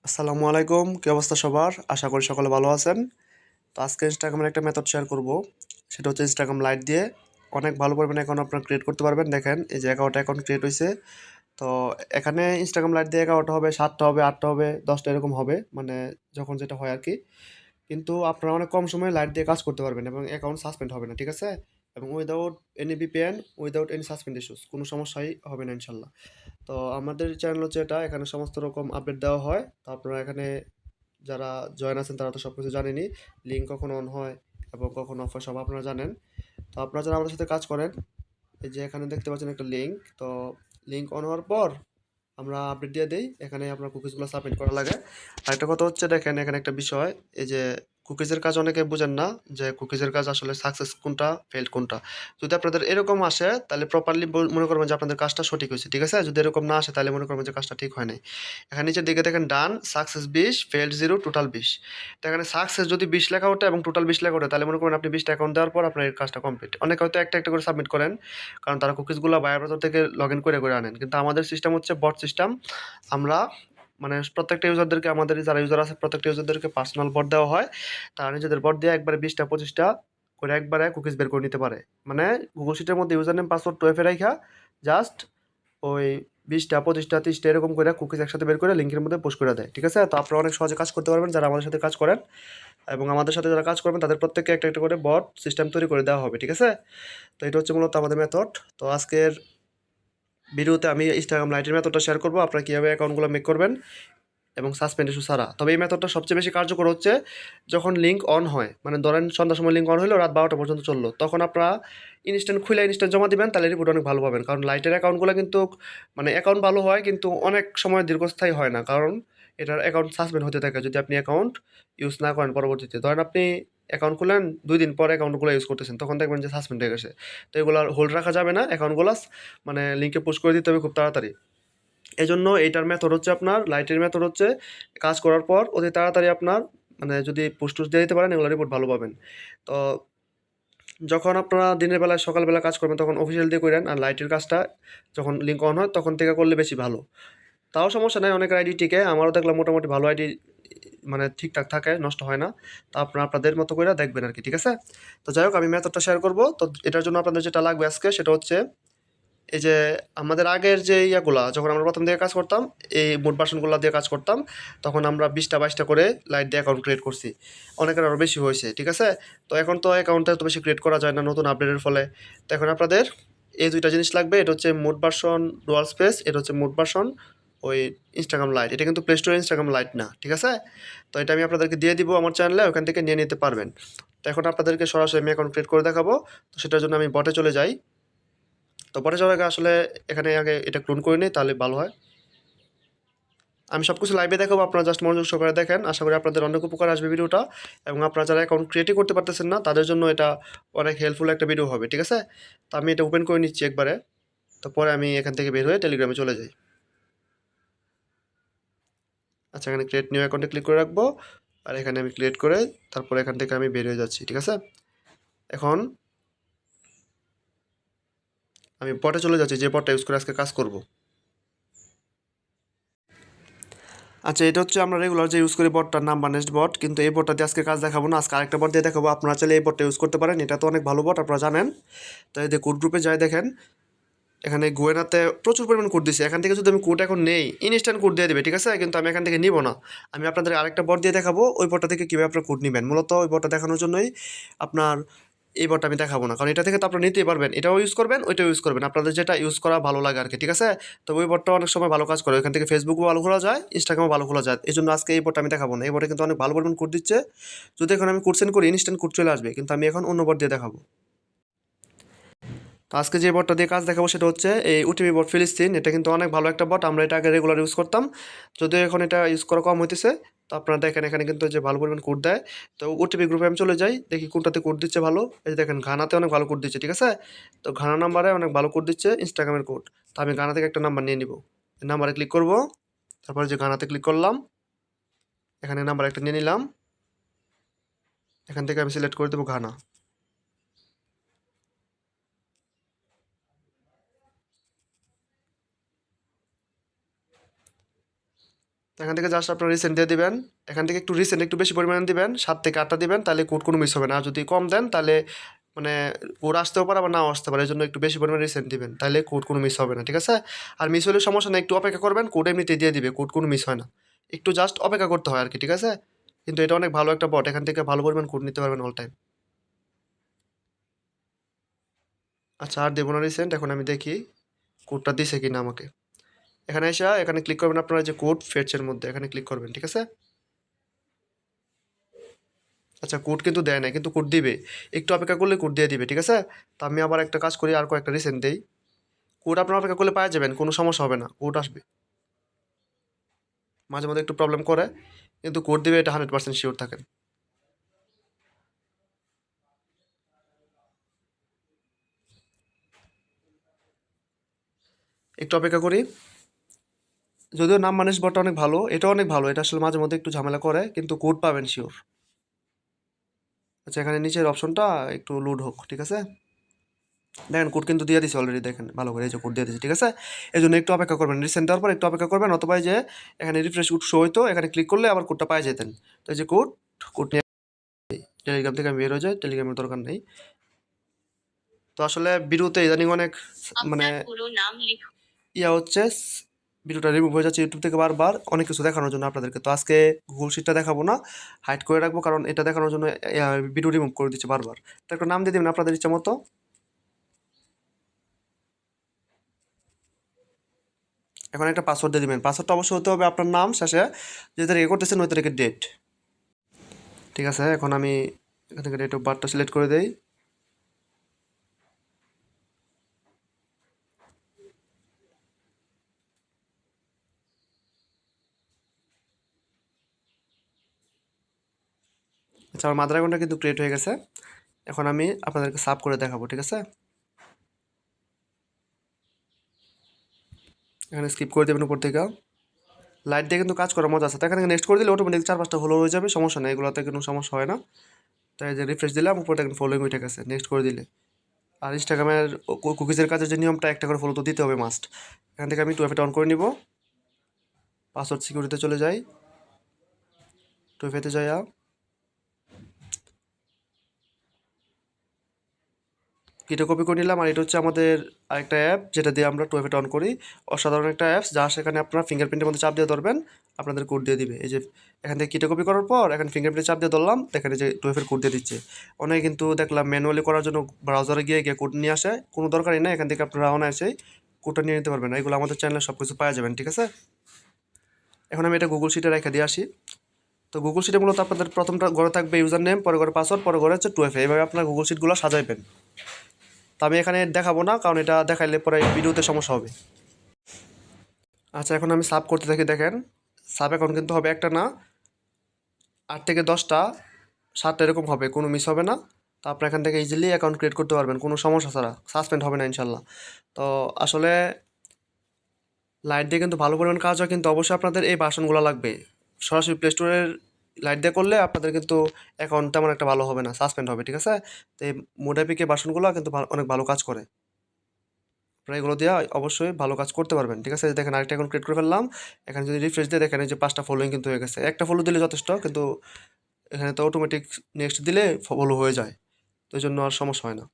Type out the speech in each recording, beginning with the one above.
আসসালামু আলাইকুম, কি অবস্থা সবার? আশা করি সকলে ভালো আছেন। তো আজকে ইনস্টাগ্রামের একটা মেথড শেয়ার করব। সেটা হচ্ছে ইনস্টাগ্রাম লাইট দিয়ে অনেক ভালো পরিমাণে অ্যাকাউন্ট আপনারা ক্রিয়েট করতে পারবেন। দেখেন এই যে অ্যাকাউন্ট ক্রিয়েট হয়েছে। তো এখানে ইনস্টাগ্রাম লাইট দিয়ে 11টা হবে, 7টা হবে, 8টা হবে, 10টা এরকম হবে, মানে যখন যেটা হয় আর কি। কিন্তু আপনারা অনেক কম সময়ে লাইট দিয়ে কাজ করতে পারবেন এবং অ্যাকাউন্ট সাসপেন্ড হবে না, ঠিক আছে? এবং without any VPN, without any suspend issues, কোনো সমস্যাই হবে না ইনশাল্লাহ। তো আমাদের চ্যানেল হচ্ছে এটা, এখানে সমস্ত রকম আপডেট দেওয়া হয়। তো আপনারা এখানে যারা জয়েন আছেন তারা তো সব কিছু জানেনই। লিঙ্ক কখন অন হয় এবং কখন অফ হয় সব আপনারা জানেন। তো আপনারা যারা আমাদের সাথে কাজ করেন, এই যে এখানে দেখতে পাচ্ছেন একটা লিঙ্ক। তো লিঙ্ক অন হওয়ার পর আমরা আপডেট দিয়ে দেই। এখানে আপনার কুকিজগুলো সাবমিট করা লাগে। আরেকটা কথা হচ্ছে, দেখেন এখানে একটা বিষয়, এই যে কুকিজের কাজ অনেকে বুঝেন না, যে কুকিজের কাজ আসলে সাকসেস কোনটা, ফেল্ড কোনটা। যদি আপনাদের এরকম আসে তাহলে প্রপারলি মনে করবেন যে আপনাদের কাজটা সঠিক হয়েছে, ঠিক আছে? যদি এরকম না আসে তাহলে মনে করবেন যে কাজটা ঠিক হয় নাই। এখানে নিচের দিকে দেখেন ডান, সাকসেস 20, ফেল্ড 0, টোটাল 20। তো এখানে সাকসেস যদি 20 লেখা ওঠে এবং টোটাল 20 লেখা ওঠে তাহলে মনে করেন আপনি 20টা অ্যাকাউন্ট দেওয়ার পর আপনার এই কাজটা কমপ্লিট। অনেকে হয়তো একটা একটা করে সাবমিট করেন, কারণ তারা কুকিজগুলো বায়ার ব্রাউজার থেকে লগ ইন করে করে আনেন। কিন্তু আমাদের সিস্টেম হচ্ছে বট সিস্টেম। আমরা মানে প্রত্যেকটা ইউজারদেরকে, আমাদের যারা ইউজার আছে প্রত্যেকটা ইউজারদেরকে পার্সোনাল বট দেওয়া হয়। তারা নিজেদের বট দিয়ে একবারে 20টা 25টা করে একবারে কুকিজ বের করে নিতে পারে। মানে গুগল শিটের মধ্যে ইউজার নেম পাসওয়ার্ড 2FA রাইখা জাস্ট ওই 20টা 25টা 30টা এরকম করে কুকিজ একসাথে বের করে লিঙ্কের মধ্যে পোস্ট করে দেয়, ঠিক আছে? তো আপনারা অনেক সহজে কাজ করতে পারবেন যারা আমাদের সাথে কাজ করেন, এবং আমাদের সাথে যারা কাজ করবেন তাদের প্রত্যেককে একটা একটা করে বট সিস্টেম তৈরি করে দেওয়া হবে, ঠিক আছে? তো এটা হচ্ছে মূলত আমাদের মেথড। তো আজকের ভিডিওতে আমি ইনস্টাগ্রাম লাইটের মেথডটা শেয়ার করবো, আপনারা কীভাবে অ্যাকাউন্টগুলো মেক করবেন এবং সাসপেন্ড ইস্যু ছাড়া। তবে এই মেথডটা সবচেয়ে বেশি কার্যকর হচ্ছে যখন লিঙ্ক অন হয়, মানে ধরেন সন্ধ্যার সময় লিঙ্ক অন হলো, রাত 12টা পর্যন্ত চললো, তখন আপনারা ইনস্ট্যান্ট খুলে ইনস্ট্যান্ট জমা দিবেন, তাহলে রিপোর্ট অনেক ভালো পাবেন। কারণ লাইটের অ্যাকাউন্টগুলো কিন্তু মানে অ্যাকাউন্ট ভালো হয় কিন্তু অনেক সময় দীর্ঘস্থায়ী হয় না, কারণ এটার অ্যাকাউন্ট সাসপেন্ড হতে থাকে যদি আপনি অ্যাকাউন্ট ইউজ না করেন পরবর্তীতে। ধরেন আপনি অ্যাকাউন্ট খুলেন 2 দিন পরে অ্যাকাউন্টগুলো ইউজ করতেছেন, তখন দেখবেন যে সাসপেন্ড হয়ে গেছে। তো এগুলো হোল্ড রাখা যাবে না, অ্যাকাউন্টগুলো মানে লিঙ্কে পুশ করে দিতে হবে খুব তাড়াতাড়ি। এজন্য এইটার মেথড হচ্ছে, আপনার লাইটের মেথড হচ্ছে কাজ করার পর অতি তাড়াতাড়ি আপনার মানে যদি পুশ দিয়ে দিতে পারেন এগুলো রিপোর্ট ভালো পাবেন। তো যখন আপনারা দিনের বেলায় সকালবেলা কাজ করবেন তখন অফিসিয়াল দিয়ে করেন, আর লাইটের কাজটা যখন লিঙ্ক অন হয় তখন থেকে করলে বেশি ভালো। তাও সমস্যা নাই, অনেক আইডি টিকে, আমারও দেখলাম মোটামুটি ভালো আইডি মানে ঠিকঠাক থাকে, নষ্ট হয় না। তো আপনারা আপনাদের মতো করে দেখবেন আর কি, ঠিক আছে? তো যাই হোক, আমি মেথডটা শেয়ার করব। তো এটার জন্য আপনাদের যেটা লাগবে আজকে সেটা হচ্ছে, এই যে আমাদের আগের যে ইয়াগুলা যখন আমরা প্রথম দিকে কাজ করতাম, এই মোট বাসনগুলো দিয়ে কাজ করতাম, তখন আমরা 20টা 22টা করে লাইট দিয়ে অ্যাকাউন্ট ক্রিয়েট করছি। অনেকের আরও বেশি হয়েছে, ঠিক আছে? তো এখন তো অ্যাকাউন্টটা এত বেশি ক্রিয়েট করা যায় না নতুন আপডেটের ফলে। তো এখন আপনাদের এই দুইটা জিনিস লাগবে। এটা হচ্ছে মোট ভার্সন ডুয়াল স্পেস, এটা হচ্ছে মোট ভার্সন ওই ইনস্টাগ্রাম লাইট। এটা কিন্তু প্লে স্টোরে ইনস্টাগ্রাম লাইট না, ঠিক আছে? তো এটা আমি আপনাদেরকে দিয়ে দিব আমার চ্যানেলে, ওখান থেকে নিয়ে নিতে পারবেন। তো এখন আপনাদেরকে সরাসরি আমি অ্যাকাউন্ট ক্রিয়েট করে দেখাবো। তো সেটার জন্য আমি বটে চলে যাই। তো বটে যাওয়ার আগে আসলে এখানে আগে এটা ক্লোন করে নিই, তাহলে ভালো হয়। আমি সব কিছু লাইভে দেখাবো, আপনারা জাস্ট মনোযোগ সহকারে দেখেন। আশা করি আপনাদের অনেক উপকার আসবে ভিডিওটা, এবং আপনারা যারা অ্যাকাউন্ট ক্রিয়েটই করতে পারতেছেন না তাদের জন্য এটা অনেক হেল্পফুল একটা ভিডিও হবে, ঠিক আছে? তো আমি এটা ওপেন করে নিচ্ছি একবারে। তো পরে আমি এখান থেকে বের হয়ে টেলিগ্রামে চলে যাই। আচ্ছা, এখানে ক্রিয়েট নিউ অ্যাকাউন্টে ক্লিক করে রাখবো, আর এখানে আমি ক্রিয়েট করে তারপরে এখান থেকে আমি বের হয়ে যাচ্ছি, ঠিক আছে? এখন আমি বটে চলে যাচ্ছি, যে বটটা ইউজ করে আজকে কাজ করব। আচ্ছা, এটা হচ্ছে আমরা রেগুলার যে ইউজ করি বটটার নাম বানেস্ট বট, কিন্তু এই বটটা দিয়ে আজকে কাজ দেখাবো না, আজকে আরেকটা বট দিয়ে দেখাবো। আপনারা চাইলে এই বটটা ইউজ করতে পারেন, এটা তো অনেক ভালো বট, আপনারা জানেন। তো এই যে কোড গ্রুপে যাই দেখেন, এখানে গোয়েনাতে প্রচুর পরিমাণ কোড দিচ্ছে। এখান থেকে যদি আমি কোড এখন নেই, ইনস্ট্যান্ট কোড দিয়ে দেবে, ঠিক আছে? কিন্তু আমি এখান থেকে নিব না। আমি আপনাদের আরেকটা বট দিয়ে দেখাবো, ওই বটটা থেকে কীভাবে আপনার কোড নেবেন। মূলত ওই বটটা দেখানোর জন্যই আপনার এই বটটা আমি দেখাবো না, কারণ এটা থেকে তো আপনারা নিতেই পারবেন, এটাও ইউজ করবেন ওইটাও ইউজ করবেন, আপনাদের যেটা ইউজ করা ভালো লাগে আর কি, ঠিক আছে? তো ওই বটটা অনেক সময় ভালো কাজ করে, ওইখান থেকে ফেসবুকও ভালো খোলা যায়, ইনস্টাগ্রামও ভালো খোলা যায়। এই জন্য আজকে এই বটটা আমি দেখাবো না। এই বটে কিন্তু অনেক ভালো পরিমাণ কোড দিচ্ছে। যদি এখন আমি কোড সেন্ড করি ইনস্ট্যান্ট কোড চলে আসবে, কিন্তু আমি এখন অন্য বট দিয়ে দেখাবো। তো আজকে যে বটটা দিয়ে কাজ দেখাবো সেটা হচ্ছে এই ওটিপি বট ফিলিস্তিন। এটা কিন্তু অনেক ভালো একটা বট, আমরা এটা আগে রেগুলার ইউজ করতাম, যদিও এখন এটা ইউজ করা কম হইতেছে। তো আপনারা দেখেন এখানে কিন্তু যে ভালো পরিমাণ কোড দেয়। তো ওটিপি গ্রুপে আমি চলে যাই, দেখি কোনটাতে কোড দিচ্ছে ভালো। এই যে দেখেন ঘানাতে অনেক ভালো কোড দিচ্ছে, ঠিক আছে? তো ঘানা নাম্বারে অনেক ভালো কোড দিচ্ছে ইনস্টাগ্রামের কোড। তো আমি ঘানা থেকে একটা নাম্বার নিয়ে নিব, নাম্বারে ক্লিক করব, তারপরে যে ঘানাতে ক্লিক করলাম, এখানে নাম্বার একটা নিয়ে নিলাম, এখান থেকে আমি সিলেক্ট করে দেবো ঘানা। তো এখান থেকে জাস্ট আপনার রিসেন্ট দিয়ে দিবেন। এখান থেকে একটু রিসেন্ট একটু বেশি পরিমাণে দিবেন, 7 থেকে 8টা দিবেন, তাহলে কোড কোনো মিস হবে না। আর যদি কম দেন তাহলে মানে কোড আসতেও পারে আবার নাও আসতে পারে, এই জন্য একটু বেশি পরিমাণে রিসেন্ট দিবেন, তাহলে কোড কোনো মিস হবে না, ঠিক আছে? আর মিস হলে সমস্যা নেই, একটু অপেক্ষা করবেন, কোড এমনিতেই দিয়ে দিবে, কোড কোনো মিস হয় না, একটু জাস্ট অপেক্ষা করতে হয় আর কি, ঠিক আছে? কিন্তু এটা অনেক ভালো একটা বট, এখান থেকে ভালো পরিমাণ কোড নিতে পারবেন অল টাইম। আচ্ছা, আর দেবো না রিসেন্ট, এখন আমি দেখি কোডটা দিছে কি না আমাকে। এখানে এসে এখানে ক্লিক করবেন, আপনারা যে কোড ফেটসের মধ্যে এখানে ক্লিক করবেন, ঠিক আছে? আচ্ছা, কোড কিন্তু দেয় না, কিন্তু কোড দিবে, একটু অপেক্ষা করলে কোড দিয়ে দিবে, ঠিক আছে? তো আমি আবার একটা কাজ করি, আর কয়েকটা রিসেন্ট দেই, কোড আপনার অপেক্ষা করলে পাওয়া যাবেন, কোনো সমস্যা হবে না, কোড আসবে। মাঝে মধ্যে একটু প্রবলেম করে, কিন্তু কোড দিবে, এটা 100% শিওর থাকেন। একটু অপেক্ষা করি। যদিও নাম মানিস বটটা অনেক ভালো, এটা অনেক ভালো, এটা আসলে মাঝে মধ্যে একটু ঝামেলা করে, কিন্তু কোড পাবেন শিওর। আচ্ছা, এখানে নিচের অপশনটা একটু লোড হোক, ঠিক আছে? দেখেন কোড কিন্তু দিয়ে দিছে অলরেডি, দেখেন ভালো করে, এই যে কোড দিয়ে দিচ্ছে, ঠিক আছে? এই জন্য একটু অপেক্ষা করবেন, রিসেন্ট দেওয়ার পর একটু অপেক্ষা করবেন, অথবা এই যে এখানে রিফ্রেশ কোড শো হইতো, এখানে ক্লিক করলে আবার কোডটা পাই যেতেন। তো এই যে কোড, কোড নিয়ে টেলিগ্রাম থেকে আমি বের হয়ে যাই, টেলিগ্রামের দরকার নেই। তো আসলে ভিডিওতে ইদানিং অনেক মানে ইয়া হচ্ছে, ভিডিওটা রিমুভ হয়ে যাচ্ছে ইউটিউব থেকে বারবার, অনেক কিছু দেখানোর জন্য আপনাদেরকে। তো আজকে গুগল শিটটা দেখাবো না, হাইড করে রাখবো, কারণ এটা দেখানোর জন্য ভিডিও রিমুভ করে দিচ্ছে বারবার। তো একটা নাম দিয়ে দেবেন আপনাদের ইচ্ছা মতো। এখন একটা পাসওয়ার্ড দিয়ে দিবেন, পাসওয়ার্ডটা অবশ্যই হতে হবে আপনার নাম শেষে যে তারিখে করতেছেন ওই তারিখের ডেট, ঠিক আছে? এখন আমি এখান থেকে ডেট অফ বার্থটা সিলেক্ট করে দেই। আচ্ছা, আমার মাদার অ্যাকাউন্টটা কিন্তু ক্রিয়েট হয়ে গেছে। এখন আমি আপনাদেরকে সাব করে দেখাবো, ঠিক আছে? এখানে স্কিপ করে দেবেন উপর থেকে। লাইট দিয়ে কিন্তু কাজ করার মজা আছে। তো এখানে নেক্সট করে দিলে অটোমেটিক 4-5টা ফলো হয়ে যাবে, সমস্যা নেই, এগুলোতে কোনো সমস্যা হয় না। তাই যে রিফ্রেশ দিলাম, উপরে দেখেন ফলোইং উঠে গেছে, নেক্সট করে দিলে। আর ইনস্টাগ্রামের কুকিজের কাজের যে নিয়মটা, একটা করে ফলো তো দিতে হবে মাস্ট। এখান থেকে আমি 2FA অন করে নিব, পাসওয়ার্ড সিকিউরিটিতে চলে যাই, 2FA-তে যাইয়া কিটা কপি করে নিলাম। আর এটা হচ্ছে আমাদের আরেকটা অ্যাপ, যেটা দিয়ে আমরা 2FA অন করি, অসাধারণ একটা অ্যাপস, যা সেখানে আপনারা ফিঙ্গারপ্রিন্টের মধ্যে চাপ দিয়ে ধরবেন, আপনাদের কোড দিয়ে দিবে। এই যে এখান থেকে কিটা কপি করার পর এখানে ফিঙ্গারপ্রিন্টে চাপ দিয়ে ধরলাম, এখানে যে 2FA কোড দিয়ে দিচ্ছে। অনেকে কিন্তু দেখলাম ম্যানুয়ালি করার জন্য ব্রাউজারে গিয়ে গিয়ে কোড নিয়ে আসে, কোনো দরকারই না, এখান থেকে আপনারা অনায়াসেই কোডটা নিয়ে নিতে পারবেন। এগুলো আমাদের চ্যানেলে সব কিছু পাওয়া যাবেন, ঠিক আছে? এখন আমি এটা গুগল শিটে রেখে দিয়ে আসি। তো গুগল শিটে মূলত আপনাদের প্রথমটা ঘরে থাকবে ইউজার নেম, পরে ঘরে পাসওয়ার্ড, পরে ঘরে হচ্ছে 2FA, এইভাবে আপনার গুগল শিটগুলো সাজাইবেন। তো আমি এখানে দেখাবো না, কারণ এটা দেখাইলে পরে ভিডিওতে সমস্যা হবে। আচ্ছা, এখন আমি সাব করতে থাকি, দেখেন সাব অ্যাকাউন্ট কিন্তু হবে একটা না, 8 থেকে 10টা, 7টা এরকম হবে, কোনো মিস হবে না। তো আপনার এখান থেকে ইজিলি অ্যাকাউন্ট ক্রিয়েট করতে পারবেন কোনো সমস্যা ছাড়া, সাসপেন্ড হবে না ইনশাল্লাহ। তো আসলে লাইট দিয়ে কিন্তু ভালো পরিমাণ কাজ হয়, কিন্তু অবশ্যই আপনাদের এই ভার্সনগুলো লাগবে। সরাসরি প্লে স্টোরের লাইট দিয়ে করলে আপনাদের কিন্তু অ্যাকাউন্ট তেমন একটা ভালো হবে না, সাসপেন্ড হবে, ঠিক আছে? তো এই মোডাপিকে ভার্সনগুলো কিন্তু অনেক ভালো কাজ করে, আপনারা এগুলো দিয়ে অবশ্যই ভালো কাজ করতে পারবেন, ঠিক আছে? দেখেন আরেকটা অ্যাকাউন্ট ক্রিয়েট করে ফেললাম, এখানে যদি রিফ্রেশ দিয়ে দেখেন এই যে 5টা ফলোইং কিন্তু হয়ে গেছে, একটা ফলো দিলে যথেষ্ট, কিন্তু এখানে তো অটোমেটিক নেক্সট দিলে ফলো হয়ে যায়, তো এই জন্য আর সমস্যা হয় না।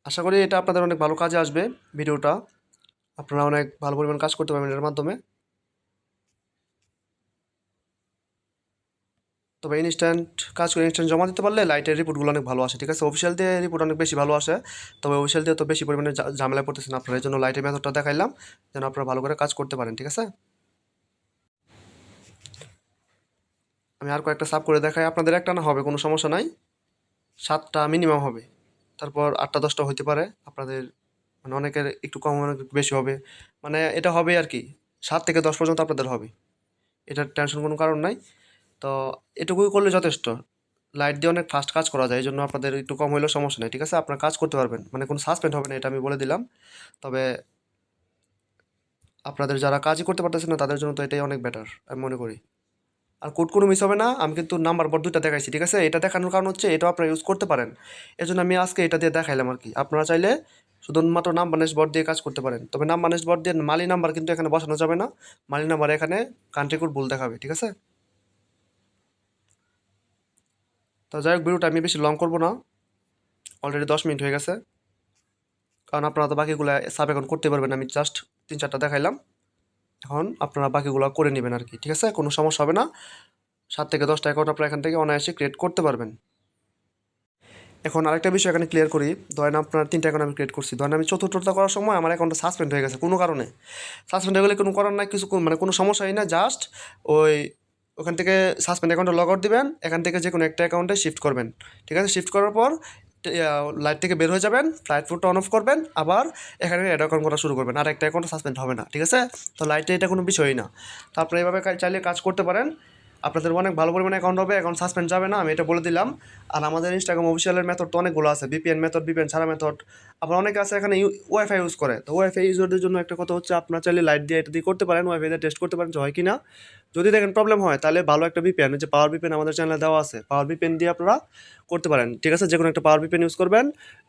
আশা করি এটা আপনাদের অনেক ভালো কাজে আসবে ভিডিওটা, আপনারা অনেক ভালো পরিমাণ কাজ করতে পারবেন এর মাধ্যমে। তবে ইনস্ট্যান্ট কাজ করে ইনস্ট্যান্ট জমা দিতে পারলে লাইটের রিপোর্টগুলো অনেক ভালো আসে, ঠিক আছে? অফিসিয়াল দিয়ে রিপোর্ট অনেক বেশি ভালো আসে, তবে অফিসিয়াল দিয়ে তো বেশি পরিমাণে ঝামেলায় পড়তেছেন আপনারা, এই জন্য লাইটের মেথডটা দেখাইলাম, যেন আপনারা ভালো করে কাজ করতে পারেন, ঠিক আছে? আমি আর কয়েকটা সাব করে দেখাই, আপনাদের একটা না হবে কোনো সমস্যা নাই, 7টা মিনিমাম হবে, তারপর 8টা 10টা হইতে পারে আপনাদের, মানে অনেকের একটু কম, অনেক একটু বেশি হবে, মানে এটা হবে আর কি, 7 থেকে 10 পর্যন্ত আপনাদের হবে, এটার টেনশন কোনো কারণ নাই। তো এটুকুই করলে যথেষ্ট, লাইট দিয়ে অনেক ফাস্ট কাজ করা যায়, এই জন্য আপনাদের একটু কম হলেও সমস্যা নেই, ঠিক আছে? আপনার কাজ করতে পারবেন, মানে কোনো সাসপেন্ড হবে না, এটা আমি বলে দিলাম। তবে আপনাদের যারা কাজই করতে পারতেছেন না তাদের জন্য তো এটাই অনেক বেটার আমি মনে করি। আর কোড কোনো মিস হবে না, আমি কিন্তু নাম্বার বোর্ড 2টা দেখাইছি, ঠিক আছে? এটা দেখানোর কারণ হচ্ছে এটাও আপনারা ইউজ করতে পারেন, এজন্য আমি আজকে এটা দিয়ে দেখাইলাম আর কি। আপনারা চাইলে শুধুমাত্র নাম্বার ড্যাশবোর্ড দিয়ে কাজ করতে পারেন। তবে নাম্বার ড্যাশবোর্ড দিয়ে মালি নাম্বার কিন্তু এখানে বসানো যাবে না। মালি নাম্বার এখানে কান্ট্রি কোড ভুল দেখাবে, ঠিক আছে? তো যাই হোক, ভিডিওটা আমি বেশি লং করবো না, অলরেডি 10 মিনিট হয়ে গেছে। কারণ আপনারা তো বাকিগুলো সাব এখন করতে পারবেন, আমি জাস্ট 3-4টা দেখাইলাম। এখন আপনারা বাকিগুলো করে নেবেন আর কি, ঠিক আছে? কোনো সমস্যা হবে না। 7 থেকে 10টা অ্যাকাউন্ট আপনারা এখান থেকে অনায়াসে ক্রিয়েট করতে পারবেন। এখন আরেকটা বিষয় এখানে ক্লিয়ার করি। ধরেন আপনার 3টা অ্যাকাউন্ট আমি ক্রিয়েট করছি, ধরেন আমি চতুর্থটা করার সময় আমার অ্যাকাউন্টটা সাসপেন্ড হয়ে গেছে কোনো কারণে। সাসপেন্ড হয়ে গেলে কোনো করার নাই, কিছু মানে কোনো সমস্যাই না, জাস্ট ওই ওখান থেকে সাসপেন্ড অ্যাকাউন্টে লগ আউট দিবেন, এখান থেকে যে কোনো একটা অ্যাকাউন্টে শিফট করবেন, ঠিক আছে? শিফট করার পর লাইট থেকে বের হয়ে যাবেন, ফ্লাইট মোডটা অন অফ করবেন, আবার এখানে অ্যাড অ্যাকাউন্ট করা শুরু করবেন, আর একটা অ্যাকাউন্ট সাসপেন্ড হবে না, ঠিক আছে? তো লাইটে এটা কোনো বিষয়ই না। তো আপনারা এইভাবে চাইলে কাজ করতে পারেন, আপনাদের অনেক ভালো পরিমাণে অ্যাকাউন্ট হবে, অ্যাকাউন্ট সাসপেন্ড যাবে না, আমি এটা বলে দিলাম। আর আমাদের ইনস্টাগ্রাম অফিসিয়ালের মেথড তো অনেকগুলো আছে, ভিপিএন মেথড, ভিপিএন ছাড়া মেথড, আবার অনেকে আছে এখানে ওয়াইফাই ইউজ করে। তো ওয়াইফাই ইউজারদের জন্য একটা কথা হচ্ছে, আপনার চাইলে লাইট দিয়ে এটা দিয়ে করতে পারেন, ওয়াইফাই দিয়ে টেস্ট করতে পারেন যে হয় কি না। যদি দেখেন প্রবলেম হয়, তাহলে ভালো একটা ভিপিএন, যে পাওয়ার ভিপিএন আমাদের চ্যানেলে দেওয়া আছে, পাওয়ার ভিপিএন দিয়ে আপনারা করতে পারেন, ঠিক আছে? যে কোনো একটা পাওয়ার ভিপিএন ইউজ করবেন,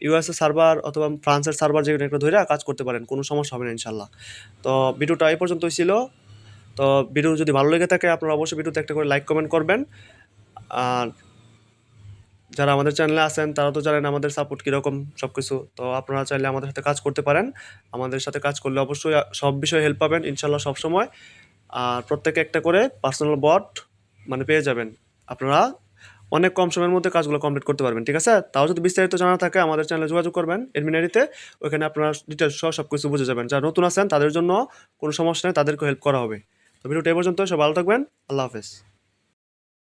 ইউএসএ সার্ভার অথবা ফ্রান্সের সার্ভার, যে কোনো একটা ধরে কাজ করতে পারেন, কোনো সমস্যা হবে না ইনশাল্লাহ। তো ভিডিওটা এই পর্যন্তই ছিল। তো ভিডিও যদি ভালো লেগে থাকে আপনারা অবশ্যই ভিডিওতে একটা করে লাইক কমেন্ট করবেন। আর যারা আমাদের চ্যানেলে আছেন তারা তো জানেন আমাদের সাপোর্ট কীরকম সব কিছু। তো আপনারা চাইলে আমাদের সাথে কাজ করতে পারেন, আমাদের সাথে কাজ করলে অবশ্যই সব বিষয়ে হেল্প পাবেন ইনশাল্লাহ সবসময়। আর প্রত্যেকে একটা করে পার্সোনাল বট মানে পেয়ে যাবেন, আপনারা অনেক কম সময়ের মধ্যে কাজগুলো কমপ্লিট করতে পারবেন, ঠিক আছে? তাও যদি বিস্তারিত জানা থাকে আমাদের চ্যানেলে যোগাযোগ করবেন এডমিন আইডিতে, ওইখানে আপনারা ডিটেলস সহ সব কিছু বুঝে যাবেন। যারা নতুন আছেন তাদের জন্য কোনো সমস্যা নেই, তাদেরকে হেল্প করা হবে। তো ভিডিওটা এই পর্যন্ত, সব ভালো থাকবেন, আল্লাহ হাফেজ।